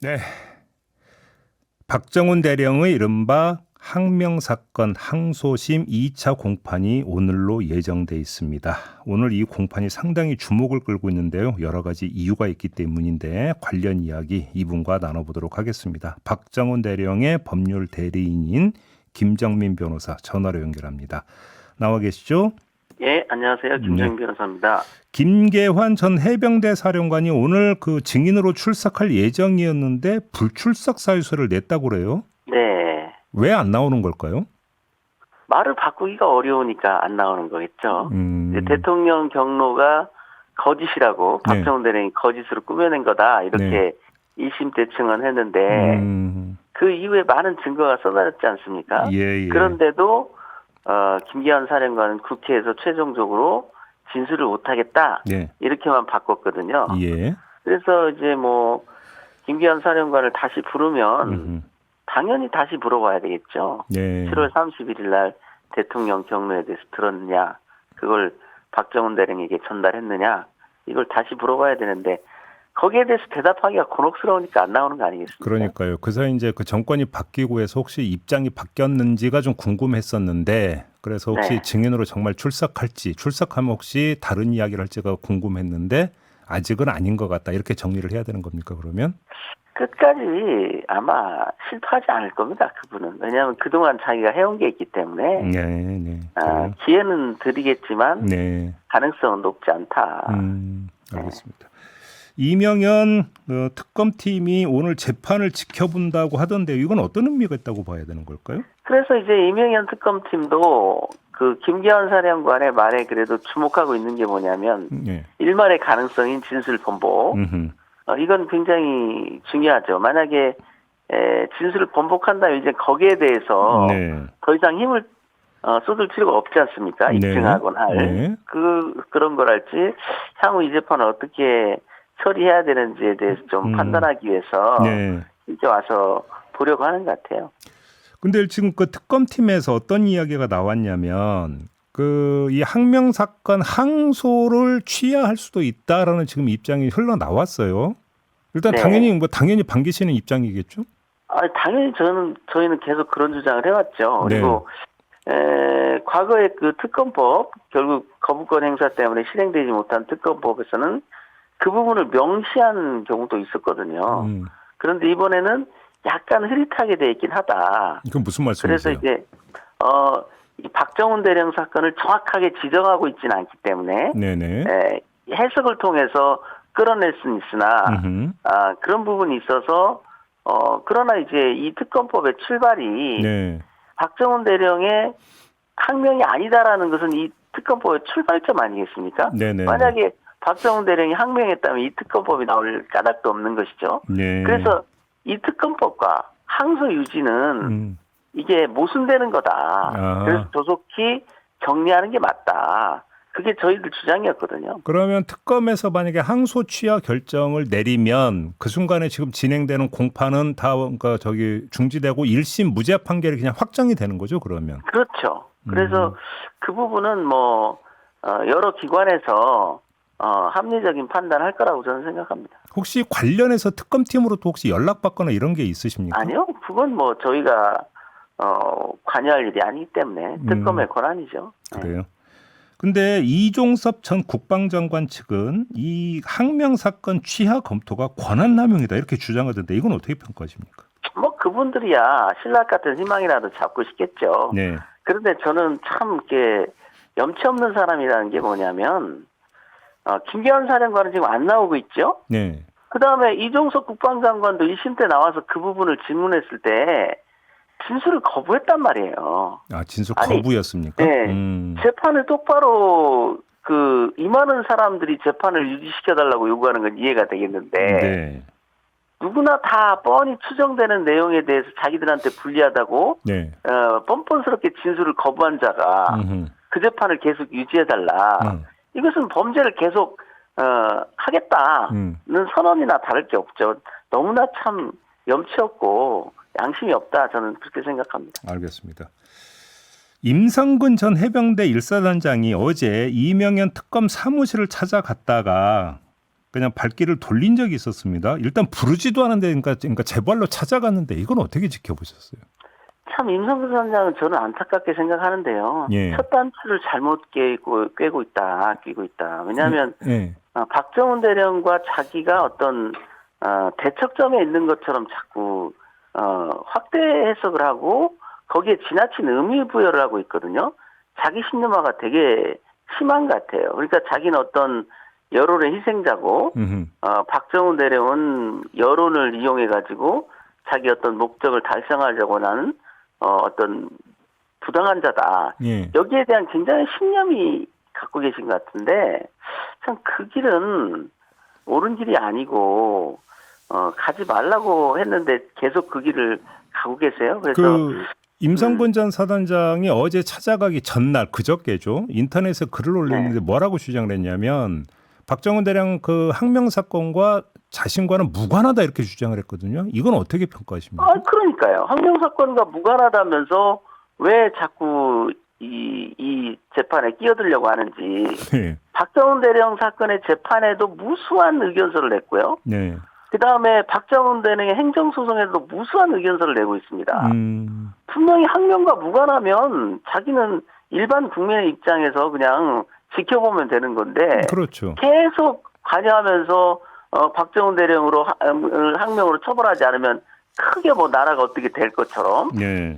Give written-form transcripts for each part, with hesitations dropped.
네, 박정훈 대령의 이른바 항명사건 항소심 2차 공판이 오늘로 예정돼 있습니다. 오늘 이 공판이 상당히 주목을 끌고 있는데요. 여러 가지 이유가 있기 때문인데 관련 이야기 이분과 나눠보도록 하겠습니다. 박정훈 대령의 법률 대리인인 김정민 변호사 전화로 연결합니다. 나와 계시죠? 예, 안녕하세요. 김정민 변호사입니다. 김계환 전 해병대 사령관이 오늘 그 증인으로 출석할 예정이었는데 불출석 사유서를 냈다고 그래요. 네. 왜 안 나오는 걸까요? 말을 바꾸기가 어려우니까 안 나오는 거겠죠. 이제 대통령 경로가 거짓이라고 박정훈 대령이 거짓으로 꾸며낸 거다. 이렇게 2심 때 증언했는데 그 이후에 많은 증거가 쏟아졌지 않습니까? 예. 그런데도 김기환 사령관은 국회에서 최종적으로 진술을 못하겠다. 네. 이렇게만 바꿨거든요. 예. 그래서 이제 뭐 김기환 사령관을 다시 부르면 당연히 다시 물어봐야 되겠죠. 네. 7월 31일 날 대통령 경로에 대해서 들었느냐, 그걸 박정훈 대령에게 전달했느냐, 이걸 다시 물어봐야 되는데 거기에 대해서 대답하기가 곤혹스러우니까 안 나오는 거 아니겠습니까? 그러니까요. 그 사이 이제 그 정권이 바뀌고 해서 혹시 입장이 바뀌었는지가 좀 궁금했었는데 그래서 혹시 네. 증인으로 정말 출석할지 출석하면 혹시 다른 이야기를 할지가 궁금했는데 아직은 아닌 것 같다. 이렇게 정리를 해야 되는 겁니까 그러면? 끝까지 아마 실패하지 않을 겁니다. 그분은. 왜냐하면 그동안 자기가 해온 게 있기 때문에 네. 기회는 드리겠지만 네. 가능성은 높지 않다. 알겠습니다. 이명현 특검팀이 오늘 재판을 지켜본다고 하던데 이건 어떤 의미가 있다고 봐야 되는 걸까요? 그래서 이제 이명현 특검팀도 그 김기환 사령관의 말에 그래도 주목하고 있는 게 뭐냐면 네. 일말의 가능성인 진술 번복. 이건 굉장히 중요하죠. 만약에 진술을 번복한다면 이제 거기에 대해서 네. 더 이상 힘을 쏟을 필요가 없지 않습니까? 입증하곤 할. 네. 그런 걸 할지 향후 이 재판을 어떻게 처리해야 되는지에 대해서 좀 판단하기 위해서 네. 이제 와서 보려고 하는 것 같아요. 근데 지금 그 특검팀에서 어떤 이야기가 나왔냐면 그 이 항명 사건 항소를 취하할 수도 있다라는 지금 입장이 흘러나왔어요. 일단 네. 당연히 반기시는 입장이겠죠? 당연히 저희는 계속 그런 주장을 해왔죠. 그리고 과거에 그 특검법 결국 거부권 행사 때문에 실행되지 못한 특검법에서는 그 부분을 명시한 경우도 있었거든요. 그런데 이번에는 약간 흐릿하게 돼 있긴 하다. 그건 무슨 말씀이세요? 그래서 이제 이 박정훈 대령 사건을 정확하게 지정하고 있지는 않기 때문에 해석을 통해서 끌어낼 수는 있으나 그런 부분이 있어서 그러나 이제 이 특검법의 출발이 박정훈 대령의 항명이 아니다라는 것은 이 특검법의 출발점 아니겠습니까? 만약에 박정훈 대령이 항명했다면 이 특검법이 나올 까닭도 없는 것이죠. 그래서 이 특검법과 항소 유지는 이게 모순되는 거다. 그래서 조속히 정리하는 게 맞다. 그게 저희들 주장이었거든요. 그러면 특검에서 만약에 항소 취하 결정을 내리면 그 순간에 지금 진행되는 공판은 다 그러니까 중지되고 1심 무죄 판결이 그냥 확정이 되는 거죠, 그러면? 그렇죠. 그래서 그 부분은 뭐 여러 기관에서 합리적인 판단을 할 거라고 저는 생각합니다. 혹시 관련해서 특검팀으로도 혹시 연락받거나 이런 게 있으십니까? 아니요. 그건 뭐 저희가 관여할 일이 아니기 때문에 특검의 권한이죠. 그래요. 근데 이종섭 전 국방장관 측은 이 항명 사건 취하 검토가 권한남용이다 이렇게 주장하던데 이건 어떻게 평가하십니까? 뭐 그분들이야 신락 같은 희망이라도 잡고 싶겠죠. 그런데 저는 참 이렇게 염치 없는 사람이라는 게 뭐냐면 김기환 사령관은 지금 안 나오고 있죠. 그다음에 이종석 국방장관도 1심 때 나와서 그 부분을 질문했을 때 진술을 거부했단 말이에요. 진술 거부였습니까? 재판을 똑바로 이 많은 사람들이 재판을 유지시켜달라고 요구하는 건 이해가 되겠는데 누구나 다 뻔히 추정되는 내용에 대해서 자기들한테 불리하다고 뻔뻔스럽게 진술을 거부한 자가 그 재판을 계속 유지해달라. 이것은 범죄를 계속 하겠다는 선언이나 다를 게 없죠. 너무나 참 염치 없고 양심이 없다. 저는 그렇게 생각합니다. 알겠습니다. 임성근 전 해병대 1사단장이 어제 이명현 특검 사무실을 찾아갔다가 그냥 발길을 돌린 적이 있었습니다. 일단 부르지도 않은데 그러니까 제발로 찾아갔는데 이건 어떻게 지켜보셨어요? 참 임성근 선장은 저는 안타깝게 생각하는데요. 예. 첫 단추를 잘못 끼고 있다. 왜냐하면 박정훈 대령과 자기가 어떤 대척점에 있는 것처럼 자꾸 확대 해석을 하고 거기에 지나친 의미 부여를 하고 있거든요. 자기 신념화가 되게 심한 것 같아요. 그러니까 자기는 어떤 여론의 희생자고 박정훈 대령은 여론을 이용해 가지고 자기 어떤 목적을 달성하려고 하는 어떤 부당한 자다. 예. 여기에 대한 굉장히 신념이 갖고 계신 것 같은데 참 그 길은 옳은 길이 아니고 가지 말라고 했는데 계속 그 길을 가고 계세요. 그래서 임성근 전 사단장이 어제 찾아가기 전날 그저께죠. 인터넷에 글을 올렸는데 뭐라고 주장을 했냐면 박정훈 대령 그 항명 사건과 자신과는 무관하다 이렇게 주장을 했거든요. 이건 어떻게 평가하십니까? 그러니까요. 항명 사건과 무관하다면서 왜 자꾸 이 재판에 끼어들려고 하는지. 네. 박정훈 대령 사건의 재판에도 무수한 의견서를 냈고요. 네. 그다음에 박정훈 대령의 행정소송에도 무수한 의견서를 내고 있습니다. 분명히 항명과 무관하면 자기는 일반 국민의 입장에서 그냥 지켜보면 되는 건데 그렇죠. 계속 관여하면서 박정훈 대령으로 항명으로 처벌하지 않으면 크게 뭐 나라가 어떻게 될 것처럼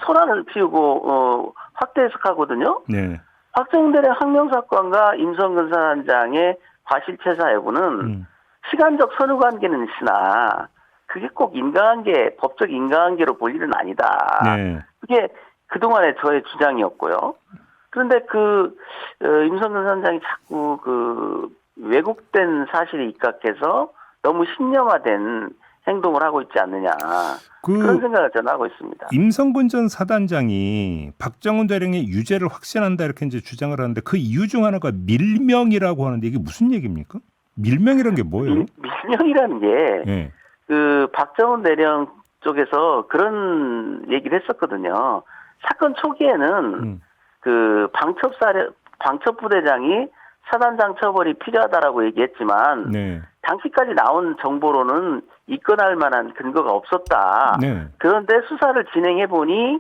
소란을 피우고 확대 해석하거든요. 네. 박정훈 대령 항명 사건과 임성근 사단장의 과실치사 여부는 시간적 선후관계는 있으나 그게 꼭 인과관계, 법적 인과관계로 볼 일은 아니다. 네. 그게 그동안의 저의 주장이었고요. 그런데 임성근 사단장이 자꾸 왜곡된 사실에 입각해서 너무 신념화된 행동을 하고 있지 않느냐. 그런 생각을 저는 하고 있습니다. 임성근 전 사단장이 박정훈 대령의 유죄를 확신한다 이렇게 이제 주장을 하는데 그 이유 중 하나가 밀명이라고 하는데 이게 무슨 얘기입니까? 밀명이라는 게 뭐예요? 밀명이라는 게 박정훈 대령 쪽에서 그런 얘기를 했었거든요. 사건 초기에는 방첩 부대장이 사단장 처벌이 필요하다라고 얘기했지만 당시까지 나온 정보로는 입건할 만한 근거가 없었다. 그런데 수사를 진행해 보니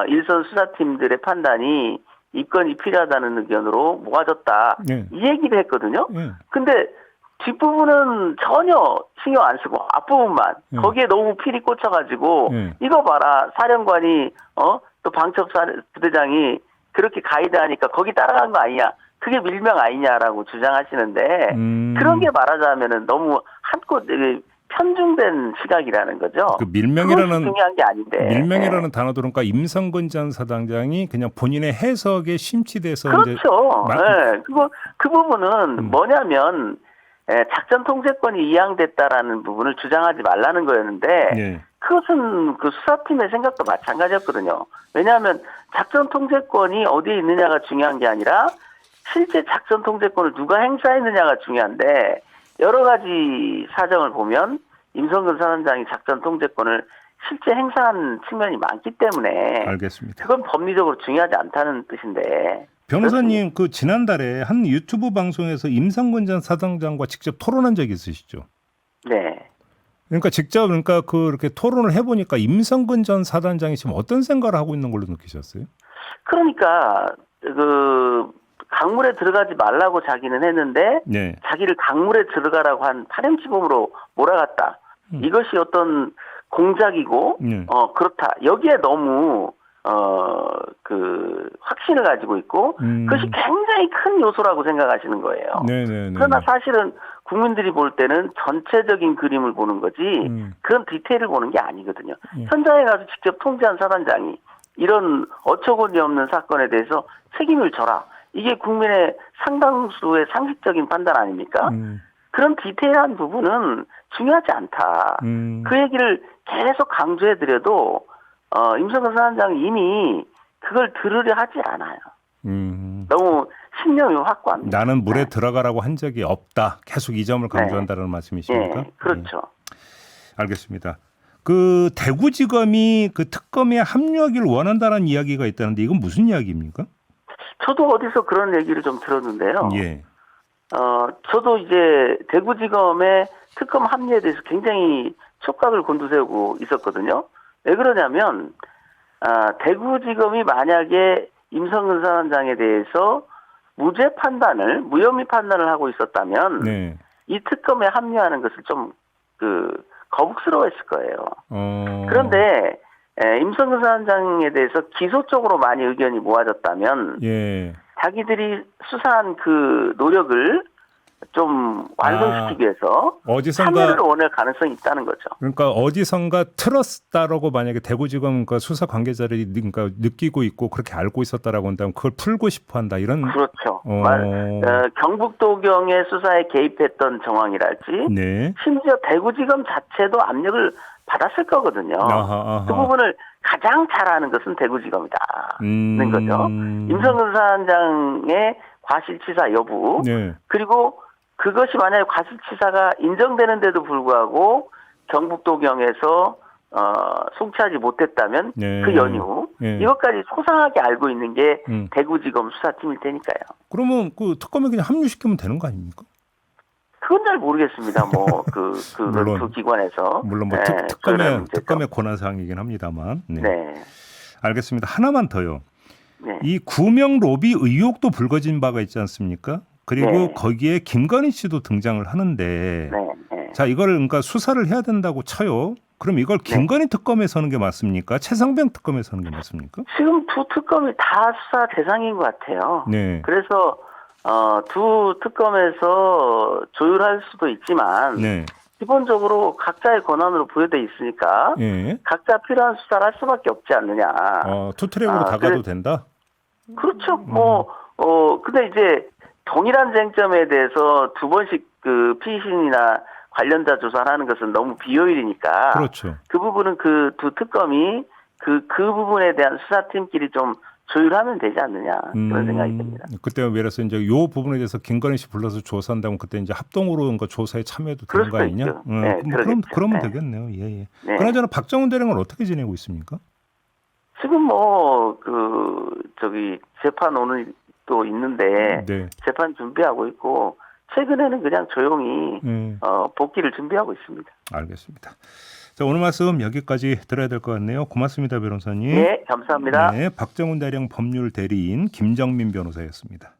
일선 수사팀들의 판단이 입건이 필요하다는 의견으로 모아졌다. 이 얘기를 했거든요. 근데 뒷부분은 전혀 신경 안 쓰고 앞부분만 거기에 너무 필이 꽂혀가지고 이거 봐라 사령관이 또 방첩 부대장이 그렇게 가이드하니까 거기 따라간 거 아니냐. 그게 밀명 아니냐라고 주장하시는데 그런 게 말하자면은 너무 한껏 편중된 시각이라는 거죠. 그 밀명이라는 중요한 게 아닌데. 밀명이라는 단어도 그러니까 임성근 전 사단장이 그냥 본인의 해석에 심취돼서 그렇죠. 그 부분은 뭐냐면 작전 통제권이 이양됐다라는 부분을 주장하지 말라는 거였는데 그것은 그 수사팀의 생각도 마찬가지였거든요. 왜냐하면 작전 통제권이 어디에 있느냐가 중요한 게 아니라 실제 작전 통제권을 누가 행사했느냐가 중요한데 여러 가지 사정을 보면 임성근 사단장이 작전 통제권을 실제 행사한 측면이 많기 때문에 알겠습니다. 그건 법리적으로 중요하지 않다는 뜻인데. 변호사님 그 지난달에 한 유튜브 방송에서 임성근 전 사단장과 직접 토론한 적이 있으시죠? 네. 그러니까 직접 그렇게 토론을 해보니까 임성근 전 사단장이 지금 어떤 생각을 하고 있는 걸로 느끼셨어요? 그러니까 강물에 들어가지 말라고 자기는 했는데 자기를 강물에 들어가라고 한 파렴치범으로 몰아갔다. 이것이 어떤 공작이고 그렇다. 여기에 너무 확신을 가지고 있고 그것이 굉장히 큰 요소라고 생각하시는 거예요. 그러나 사실은 국민들이 볼 때는 전체적인 그림을 보는 거지 그런 디테일을 보는 게 아니거든요. 현장에 가서 직접 통제한 사단장이 이런 어처구니 없는 사건에 대해서 책임을 져라. 이게 국민의 상당수의 상식적인 판단 아닙니까? 그런 디테일한 부분은 중요하지 않다. 그 얘기를 계속 강조해드려도 임성근 사단장이 이미 그걸 들으려 하지 않아요. 너무 신념이 확고합니다. 나는 물에 들어가라고 한 적이 없다. 계속 이 점을 강조한다는 말씀이십니까? 그렇죠. 알겠습니다. 그 대구지검이 그 특검에 합류하기를 원한다는 이야기가 있다는데 이건 무슨 이야기입니까? 저도 어디서 그런 얘기를 좀 들었는데요. 저도 이제 대구지검의 특검 합류에 대해서 굉장히 촉각을 곤두세우고 있었거든요. 왜 그러냐면, 대구지검이 만약에 임성근 사단장에 대해서 무죄 판단을, 무혐의 판단을 하고 있었다면, 네. 이 특검에 합류하는 것을 좀, 거북스러워했을 거예요. 그런데, 임성근 사단장에 대해서 기소 쪽으로 많이 의견이 모아졌다면, 예. 자기들이 수사한 그 노력을 좀 완성시키기 위해서 참여를 원할 가능성이 있다는 거죠. 그러니까 어디선가 틀었다라고 만약에 대구지검 수사 관계자들이 느끼고 있고 그렇게 알고 있었다라고 한다면 그걸 풀고 싶어한다 이런. 그렇죠. 경북도경의 수사에 개입했던 정황이랄지, 네. 심지어 대구지검 자체도 압력을 받았을 거거든요. 아하. 그 부분을 가장 잘 아는 것은 대구지검이다는 거죠. 임성근 사단장의 과실치사 여부, 네. 그리고 그것이 만약에 과실치사가 인정되는데도 불구하고 경북도경에서 송치하지 못했다면 네. 그 연유 네. 이것까지 소상하게 알고 있는 게 대구지검 수사팀일 테니까요. 그러면 그 특검에 그냥 합류시키면 되는 거 아닙니까? 그건 잘 모르겠습니다. 뭐 물론, 그 기관에서 물론 뭐 특검의 권한 사항이긴 합니다만. 네. 네. 알겠습니다. 하나만 더요. 네. 이 구명 로비 의혹도 불거진 바가 있지 않습니까? 그리고 네. 거기에 김건희 씨도 등장을 하는데, 네. 네. 자 이걸 그러니까 수사를 해야 된다고 쳐요. 그럼 이걸 김건희 네. 특검에 서는 게 맞습니까? 최상병 특검에 서는 게 맞습니까? 지금 두 특검이 다 수사 대상인 것 같아요. 네. 그래서 두 특검에서 조율할 수도 있지만 네. 기본적으로 각자의 권한으로 부여돼 있으니까 네. 각자 필요한 수사를 할 수밖에 없지 않느냐. 투트랙으로 다 가도 된다? 그렇죠. 근데 이제 동일한 쟁점에 대해서 두 번씩 그 피신이나 관련자 조사를 하는 것은 너무 비효율이니까. 그렇죠. 그 부분은 그 두 특검이 그 부분에 대한 수사팀끼리 좀 조율하면 되지 않느냐 그런 생각이 듭니다. 그때 예를 들어서 이제 요 부분에 대해서 김건희 씨 불러서 조사한다면 그때 이제 합동으로 조사에 참여해도 되는 거 아니냐? 네, 그러면 되겠네요. 예. 네. 그나저나 박정훈 대령은 어떻게 지내고 있습니까? 지금 재판 오늘 또 있는데 네. 재판 준비하고 있고 최근에는 그냥 조용히 복귀를 준비하고 있습니다. 알겠습니다. 자, 오늘 말씀 여기까지 들어야 될 것 같네요. 고맙습니다, 변호사님. 네, 감사합니다. 네, 박정훈 대령 법률 대리인 김정민 변호사였습니다.